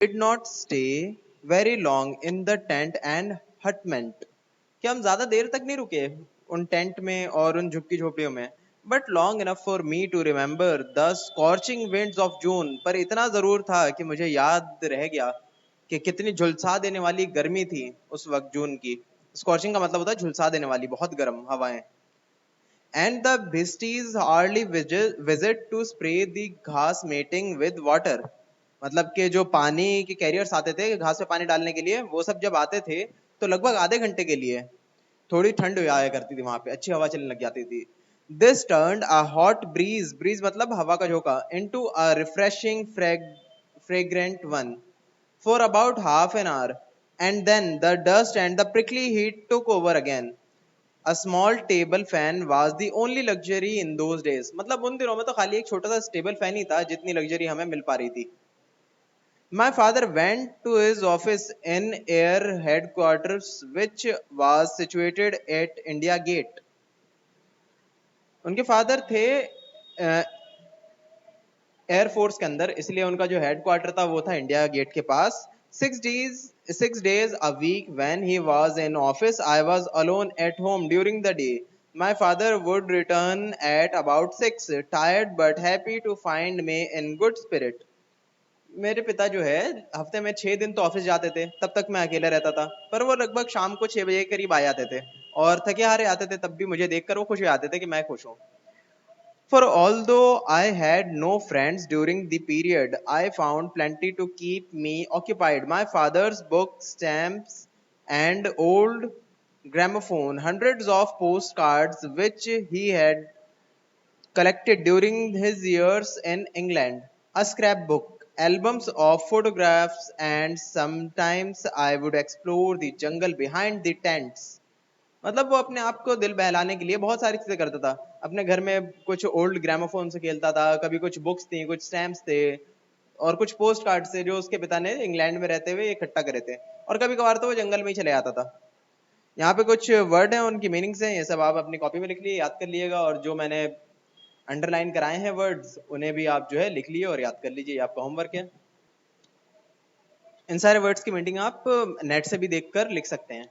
did not stay very long in the tent and hutment. कि हम ज्यादा देर तक नहीं रुके उन टेंट में और उन झुग्गी झोपड़ियों में, but long enough for me to remember the scorching winds of June, पर इतना जरूर था कि मुझे याद रह गया कि कितनी झुलसा देने वाली गर्मी थी उस वक्त जून की। स्कॉर्चिंग का मतलब होता है झुलसा देने वाली, बहुत गर्म हवाएं। And the bhisties hardly visit to spray the khus matting with water, मतलब कि जो पानी के कैरियर्स आते थे घास पे पानी डालने के लिए, वो सब जब आते थे तो लगभग आधे घंटे के लिए थोड़ी ठंड आया करती थी वहां पे, अच्छी हवा चलने लग जाती थी। This turned a hot breeze, breeze मतलब हवा का झोंका, into a refreshing fragrant one for about half an hour, and then the dust and the prickly heat took over again. A small table fan was the only luxury in those days. मतलब उन दिनों में तो खाली एक छोटा सा table fan ही था जितनी लग्जरी हमें मिल पा रही थी। My father went to his office in Air headquarters, which was situated at India Gate. उनके फादर थे एयरफोर्स के अंदर, इसलिए उनका जो हेडक्वार्टर था वो था इंडिया गेट के पास। 6 days a week when he was in office, I was alone at home during the day. My father would return at about 6, tired but happy to find me in good spirit. मेरे पिता जो है हफ्ते में 6 दिन तो office जाते थे, तब तक मैं अकेला रहता था, पर वो लगभग शाम को 6 बजे के करीब आ जाते थे और थके हारे आते थे, तब भी मुझे देखकर वो खुश हो जाते थे कि मैं खुश हूँ। For although I had no friends during the period, I found plenty to keep me occupied. My father's books, stamps, and old gramophone, hundreds of postcards which he had collected during his years in England, a scrapbook, albums of photographs, and sometimes I would explore the jungle behind the tents. मतलब वो अपने आप को दिल बहलाने के लिए बहुत सारी चीजें करता था। अपने घर में कुछ ओल्ड ग्रामोफोन से खेलता था, कभी कुछ बुक्स थी, कुछ स्टैम्प्स थे और कुछ पोस्ट कार्ड थे जो उसके पिता ने इंग्लैंड में रहते हुए इकट्ठा करे थे, और कभी कभार तो वो जंगल में ही चले जाता था। यहाँ पे कुछ वर्ड हैं, उनकी मीनिंग्स हैं, ये सब आप अपनी कॉपी में लिख लिए, याद कर लिएगा, और जो मैंने अंडरलाइन कराए हैं वर्ड्स उन्हें भी आप जो है लिख लिए और याद कर लीजिए, ये आपका होमवर्क है। इन सारे वर्ड्स की मीनिंग आप नेट से भी देखकर लिख सकते हैं।